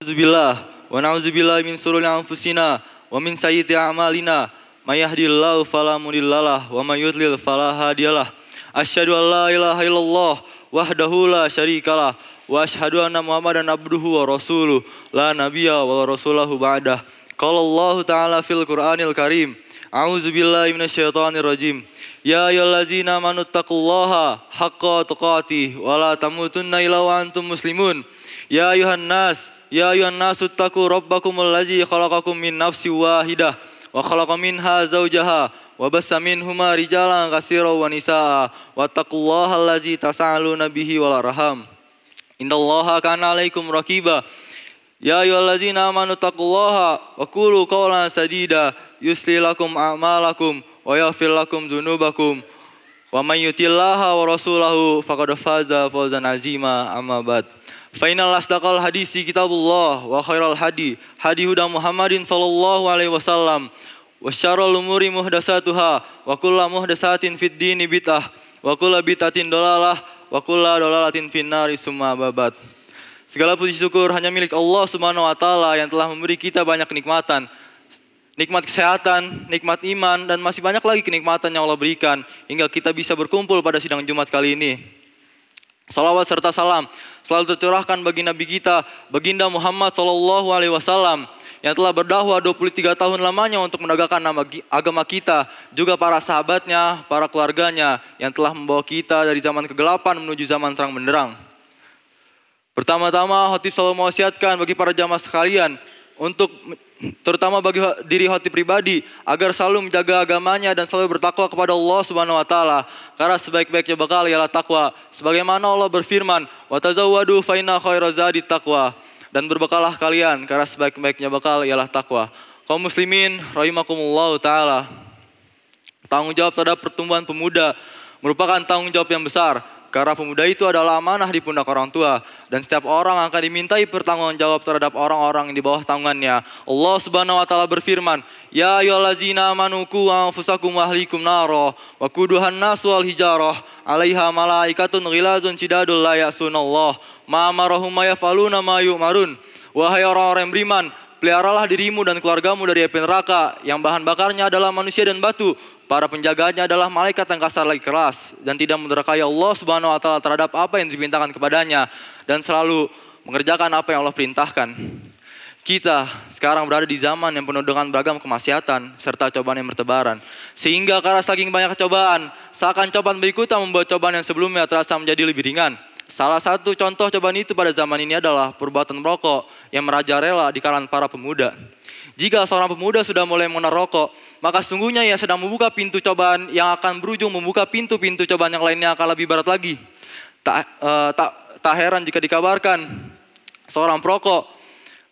Auzubillah wa na'udzubillahi min sururi anfusina wa min sayyiati a'malina. May yahdihillahu fala mudhillalah wa may yudlil fala hadiyalah. Asyhadu an la ilaha illallah wahdahu la syarikalah wa asyhadu anna Muhammadan abduhu wa rasuluh la nabiyya wa rasulahu ba'dah. Qala Allah ta'ala fil Qur'anil Karim. A'udzubillahi minasyaitonir rajim. Ya ayyuhallazina amanu taqullaha haqqa tuqatih wa la tamutunna illa wa antum muslimun. Ya ayuhan nasu taqu rabbakumul ladzi khalaqakum min nafsin wahidah wa khalaqa minha zawjaha wa bassa minhuma rijalan katsiran wa nisaa wattaqullaha allazi tasaaluna bihi wal arham. Innallaha kana 'alaikum raqiba. Ya ayyuhallazina amanu taqullaha wa qulu qawlan sadida yuslih lakum a'malakum wa yaghfir lakum dzunubakum wa may yuti'illaha wa rasulahu faqad faza fawzan 'azima. Amma ba'd. Fainal asdaqal hadisi kitabullah wa khairal hadi huda Muhammadin sallallahu alaihi wasallam wa syarrul umuri muhdatsatuha wa kullu muhdatsatin fid dini bid'ah wa kullu bid'atin dalalah wa kullu dalalatin finnari summa babat. Segala puji syukur hanya milik Allah Subhanahu wa taala yang telah memberi kita banyak kenikmatan. Nikmat kesehatan, nikmat iman dan masih banyak lagi kenikmatan yang Allah berikan hingga kita bisa berkumpul pada sidang Jumat kali ini. Salawat serta salam selalu tercurahkan bagi Nabi kita, Baginda Muhammad sallallahu alaihi wasallam yang telah berdakwah 23 tahun lamanya untuk menegakkan agama kita, juga para sahabatnya, para keluarganya yang telah membawa kita dari zaman kegelapan menuju zaman terang benderang. Pertama-tama khotib selalu mewasiatkan bagi para jamaah sekalian untuk terutama bagi diri khotib pribadi agar selalu menjaga agamanya dan selalu bertakwa kepada Allah Subhanahu wa taala, karena sebaik-baiknya bekal ialah takwa. Sebagaimana Allah berfirman, "Wa tazawwadu fa inna khairaz zadi taqwa." Dan berbekalah kalian karena sebaik-baiknya bekal ialah takwa. Kaum muslimin rahimakumullah taala. Tanggung jawab terhadap pertumbuhan pemuda merupakan tanggung jawab yang besar. Karena pemuda itu adalah amanah di pundak orang tua. Dan setiap orang akan dimintai pertanggungjawab terhadap orang-orang yang di bawah tanggungannya. Allah Subhanahu wa taala berfirman, "Ya ayyuhallazina amanu qu anfusakum wa ahlikum naro wa quduhan nasu wal hijarah 'alaiha malaikatun ghilazun shidadul la ya'sunallah ma amarahum yaf'aluna ma yu'marun." Wahai orang-orang yang beriman, peliharalah dirimu dan keluargamu dari api neraka yang bahan bakarnya adalah manusia dan batu. Para penjaganya adalah malaikat yang kasar lagi keras dan tidak mendurhakai Allah Subhanahu wa taala terhadap apa yang diperintahkan kepadanya dan selalu mengerjakan apa yang Allah perintahkan. Kita sekarang berada di zaman yang penuh dengan beragam kemaksiatan serta cobaan yang bertebaran. Sehingga karena saking banyak cobaan, seakan cobaan berikutnya membuat cobaan yang sebelumnya terasa menjadi lebih ringan. Salah satu contoh cobaan itu pada zaman ini adalah perbuatan merokok yang merajalela di kalangan para pemuda. Jika seorang pemuda sudah mulai mengenal rokok, maka sungguhnya ia sedang membuka pintu cobaan yang akan berujung membuka pintu-pintu cobaan yang lainnya akan lebih berat lagi. Tak heran jika dikabarkan seorang perokok,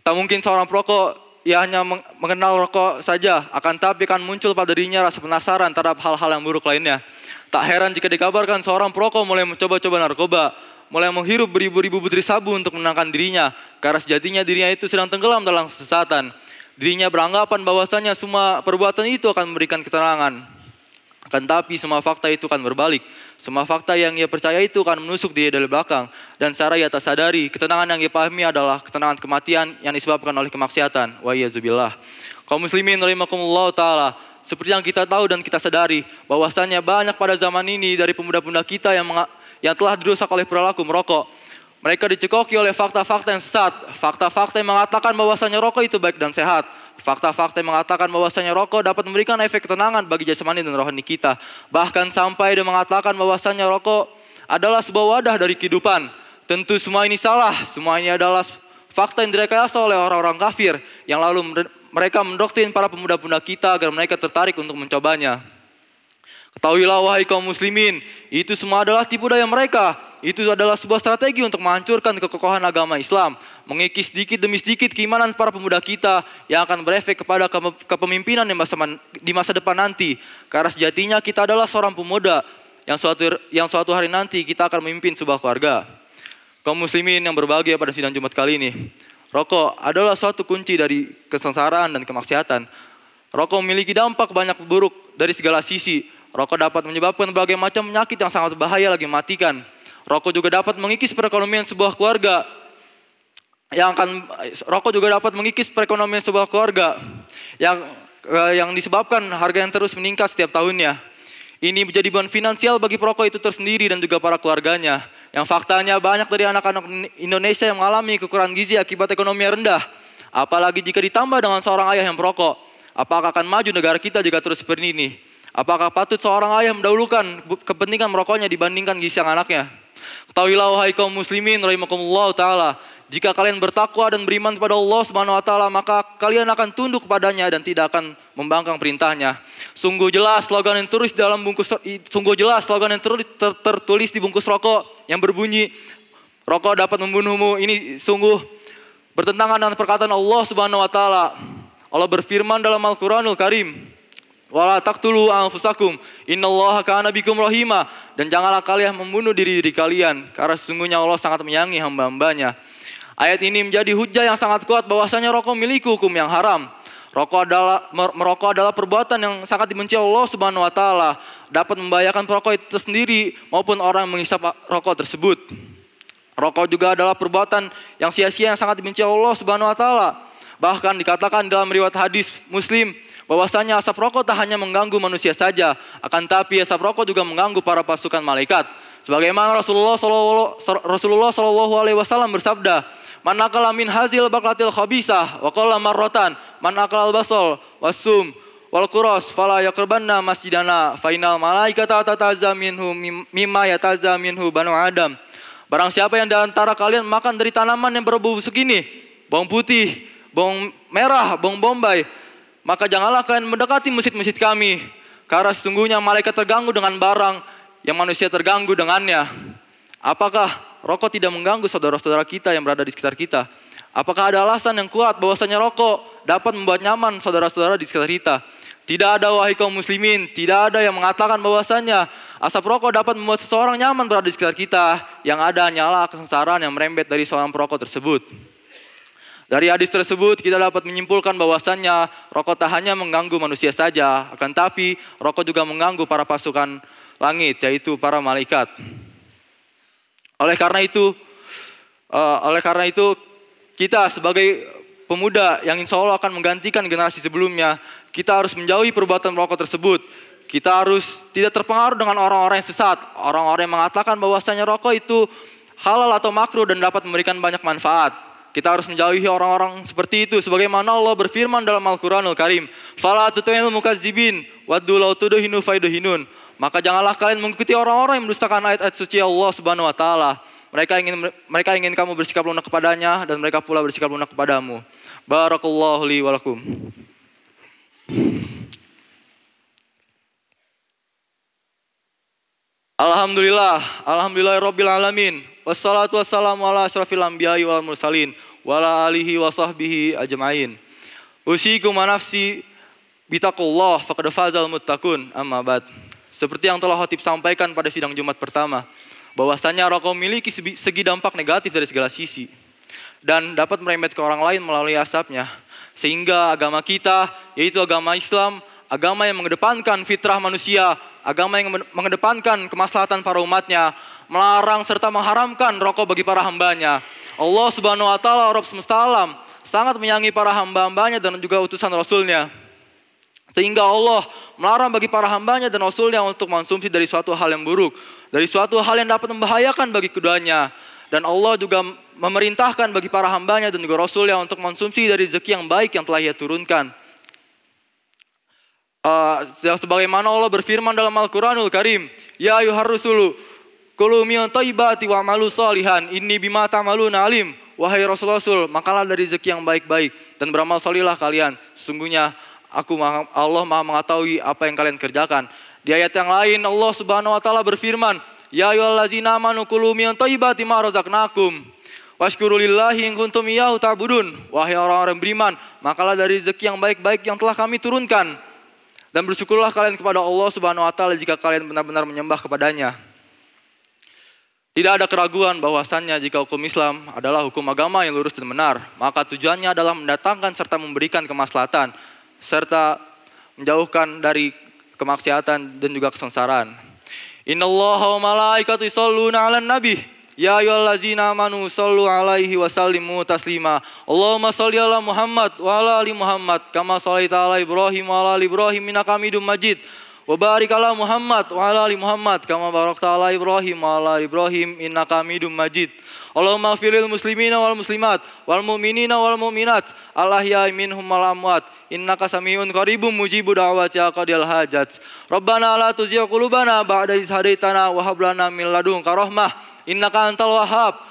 tak mungkin seorang perokok ia hanya mengenal rokok saja, akan tapi akan muncul pada dirinya rasa penasaran terhadap hal-hal yang buruk lainnya. Tak heran jika dikabarkan seorang perokok mulai mencoba-coba narkoba, mulai menghirup beribu-ribu butir sabu untuk menenangkan dirinya, karena sejatinya dirinya itu sedang tenggelam dalam kesesatan. Dirinya beranggapan bahwasanya semua perbuatan itu akan memberikan ketenangan. Akan tapi semua fakta itu akan berbalik. Semua fakta yang ia percaya itu akan menusuk dia dari belakang. Dan secara ia tak sadari, ketenangan yang ia pahami adalah ketenangan kematian yang disebabkan oleh kemaksiatan. Wa iyyazubillah. Kaum muslimin rahimakumullah ta'ala. Seperti yang kita tahu dan kita sadari, bahwasanya banyak pada zaman ini dari pemuda-pemuda kita yang telah dirusak oleh perilaku merokok. Mereka dicekoki oleh fakta-fakta yang sesat. Fakta-fakta yang mengatakan bahwasanya rokok itu baik dan sehat. Fakta-fakta yang mengatakan bahwasanya rokok dapat memberikan efek ketenangan bagi jasmani dan rohani kita. Bahkan sampai dia mengatakan bahwasanya rokok adalah sebuah wadah dari kehidupan. Tentu semua ini salah. Semua ini adalah fakta yang direkayasa oleh orang-orang kafir yang lalu mereka mendoktrin para pemuda-pemuda kita agar mereka tertarik untuk mencobanya. Ketahuilah wahai kaum muslimin, itu semua adalah tipu daya mereka. Itu adalah sebuah strategi untuk menghancurkan kekokohan agama Islam, mengikis sedikit demi sedikit keimanan para pemuda kita yang akan berefek kepada kepemimpinan di masa depan nanti. Karena sejatinya kita adalah seorang pemuda yang suatu hari nanti kita akan memimpin sebuah keluarga. Kaum muslimin yang berbahagia pada sidang Jumat kali ini, rokok adalah suatu kunci dari kesengsaraan dan kemaksiatan. Rokok memiliki dampak banyak buruk dari segala sisi. Rokok dapat menyebabkan berbagai macam penyakit yang sangat berbahaya lagi mematikan. Rokok juga dapat mengikis perekonomian sebuah keluarga. Rokok juga dapat mengikis perekonomian sebuah keluarga yang disebabkan harga yang terus meningkat setiap tahunnya. Ini menjadi beban finansial bagi perokok itu tersendiri dan juga para keluarganya. Yang faktanya banyak dari anak-anak Indonesia yang mengalami kekurangan gizi akibat ekonomi yang rendah. Apalagi jika ditambah dengan seorang ayah yang perokok. Apakah akan maju negara kita jika terus seperti ini? Apakah patut seorang ayah mendahulukan kepentingan merokoknya dibandingkan gizi sang anaknya? Ketahuilah wahai kaum muslimin rahimakumullah ta'ala, jika kalian bertakwa dan beriman kepada Allah Subhanahu wa taala, maka kalian akan tunduk kepadanya dan tidak akan membangkang perintahnya. Sungguh jelas slogan yang tertulis tertulis di bungkus rokok yang berbunyi, rokok dapat membunuhmu. Ini sungguh bertentangan dengan perkataan Allah Subhanahu wa taala. Allah berfirman dalam Al-Qur'anul Karim, wala taqtulu anfusakum innallaha kana bikum rahima, dan janganlah kalian membunuh diri kalian karena sesungguhnya Allah sangat menyayangi hamba-hambanya. Ayat ini menjadi hujah yang sangat kuat bahwasanya rokok memiliki hukum yang haram. Merokok adalah perbuatan yang sangat dibenci Allah Subhanahu wa taala, dapat membahayakan perokok itu sendiri maupun orang yang menghisap rokok tersebut. Rokok juga adalah perbuatan yang sia-sia yang sangat dibenci Allah Subhanahu wa taala. Bahkan dikatakan dalam riwayat hadis Muslim bahwasanya asap rokok tak hanya mengganggu manusia saja, akan tapi asap rokok juga mengganggu para pasukan malaikat. Sebagaimana Rasulullah Shallallahu Alaihi Wasallam bersabda, man akala min hazil baklatil khabisah wa qala marratan man akal basol wasum wal quras fala yaqrabanna masjidana fa innal malaikata tatazza minhu mimma yatazza minhu banu adam. Barang siapa yang di antara kalian makan dari tanaman yang berbau busuk ini, bawang putih, bawang merah, bawang bombay, maka janganlah kalian mendekati masjid-masjid kami, karena sesungguhnya malaikat terganggu dengan barang yang manusia terganggu dengannya. Apakah rokok tidak mengganggu saudara-saudara kita yang berada di sekitar kita? Apakah ada alasan yang kuat bahwasanya rokok dapat membuat nyaman saudara-saudara di sekitar kita? Tidak ada wahai kaum muslimin, tidak ada yang mengatakan bahwasanya asap rokok dapat membuat seseorang nyaman berada di sekitar kita. Yang ada hanyalah kesengsaraan yang merembet dari seorang perokok tersebut. Dari hadis tersebut kita dapat menyimpulkan bahwasanya rokok tak hanya mengganggu manusia saja, akan tapi rokok juga mengganggu para pasukan langit, yaitu para malaikat. Oleh karena itu kita sebagai pemuda yang insya Allah akan menggantikan generasi sebelumnya, kita harus menjauhi perbuatan merokok tersebut. Kita harus tidak terpengaruh dengan orang-orang yang sesat, orang-orang yang mengatakan bahwasanya rokok itu halal atau makruh dan dapat memberikan banyak manfaat. Kita harus menjauhi orang-orang seperti itu, sebagaimana Allah berfirman dalam Al-Qur'anul Karim, fala tuti'il mukazzibin waddu law tudhinu fayudhinun. Maka janganlah kalian mengikuti orang-orang yang mendustakan ayat-ayat suci Allah Subhanahu wa taala. Mereka ingin kamu bersikap lunak kepadanya dan mereka pula bersikap lunak kepadamu. Barakallahu li wa lakum. Alhamdulillahirabbil alamin. Wassalatu wassalamu ala asyrafil anbiya'i wal mursalin wa ala alihi wa sahbihi ajma'in. Usikum wa nafsi bitaqullah faqad fazal muttaqun. Amma ba'd. Seperti yang telah khotib sampaikan pada sidang Jumat pertama, bahwasanya rokok memiliki segi dampak negatif dari segala sisi dan dapat merembet ke orang lain melalui asapnya. Sehingga agama kita, yaitu agama Islam, agama yang mengedepankan fitrah manusia, agama yang mengedepankan kemaslahatan para umatnya, melarang serta mengharamkan rokok bagi para hambanya. Allah Subhanahu wa taala Rabb semesta alam sangat menyayangi para hamba-hambanya dan juga utusan Rasulnya. Sehingga Allah melarang bagi para hambanya dan Rasulnya untuk mengonsumsi dari suatu hal yang buruk, dari suatu hal yang dapat membahayakan bagi keduanya. Dan Allah juga memerintahkan bagi para hambanya dan juga Rasulnya untuk mengonsumsi dari rezeki yang baik yang telah Ia turunkan. Sebagaimana Allah berfirman dalam Al-Qur'anul Karim, ya ayyuhar rusulu kulu min thayyibati wa'malu shalihan inni bima ta'maluna alim. Wahai Rasul, makalah dari rezeki yang baik-baik dan beramal salihlah kalian. Sesungguhnya Allah Maha mengetahui apa yang kalian kerjakan. Di ayat yang lain Allah Subhanahu wa taala berfirman, ya ayyuhallazina amanu kulu min thayyibati ma razaqnakum washkurulillahi in kuntum iyyahu ta'budun. Wahai orang-orang beriman, makalah dari rezeki yang baik-baik yang telah kami turunkan dan bersyukurlah kalian kepada Allah Subhanahu wa taala jika kalian benar-benar menyembah kepadanya. Tidak ada keraguan bahwasannya jika hukum Islam adalah hukum agama yang lurus dan benar, maka tujuannya adalah mendatangkan serta memberikan kemaslahatan serta menjauhkan dari kemaksiatan dan juga kesengsaraan. Innallaha wa malaikatahu yusholluna 'alan nabi Ya ayyuhallazina amanu shallu alaihi wa sallimu taslima. Allahumma shalli ala Muhammad wa ala ali Muhammad kama shallaita ala Ibrahim wa ala ali Ibrahim innaka Hamidum Majid. Wa barik ala Muhammad wa ala ali Muhammad kama barakta ala Ibrahim wa ala ali Ibrahim innaka Hamidum Majid. Allahumma ighfirlil muslimina wal muslimat wal mu'minina wal mu'minat al ahya'i minhum wal amwat innaka samiun qaribum mujibu da'wati qadil hajat. Rabbana la tuzigh qulubana ba'da idh hadaitana wa hab lana min ladunka rahmah innaka antal wahhab.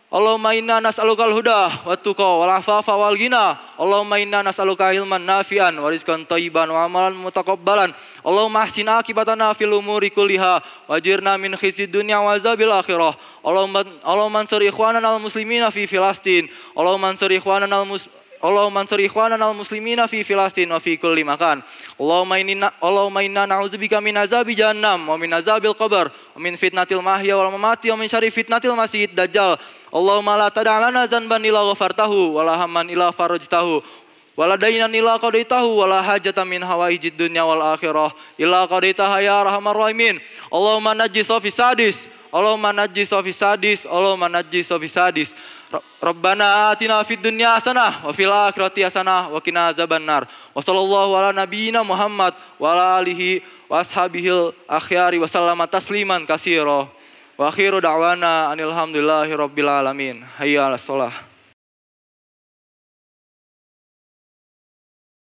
Allahumma inna nas'alukal huda wat tuqa wal afafa wal ghina. Allahumma inna nas'aluka ilman nafi'an wa rizqan thayyiban wa amalan mutaqabbalan. Allahumma ahsin akibatana fil umuri kulliha wajirna min khizyid dunya wa azabil akhirah. Allahumma ansur ikhwanana al muslimina fi Filastin. Allahumma ansur ikhwanana al muslimina fi Filastin wa fi kulli makan. Allahumma inna na'udzubika min azabi jahannam wa min azabil qabr wa min fitnatil mahya wal mamati wa min syarri fitnatil masiihid dajjal. Allahumma la tada' lana zanban illa ghafartahu wa la hamman illa farajtahu wa la daynan illa qadaitahu wa la hajatan min hawaijid dunya wal akhirah illa qadaitaha ya arhamar rahimin. Allahumma najjis fi sadis. Allahumma najjis fi sadis. Allahumma najjis fi sadis. Rabbana atina fid dunya hasanah wa fil akhirati hasanah wa qina azabannar. Wa sallallahu ala nabiyyina Muhammad wa ala alihi wa ashabihil akhyari wa sallama tasliman katsira. Wa akhiru da'wana anil hamdulillahi rabbil alamin. Hayya 'alas shalah.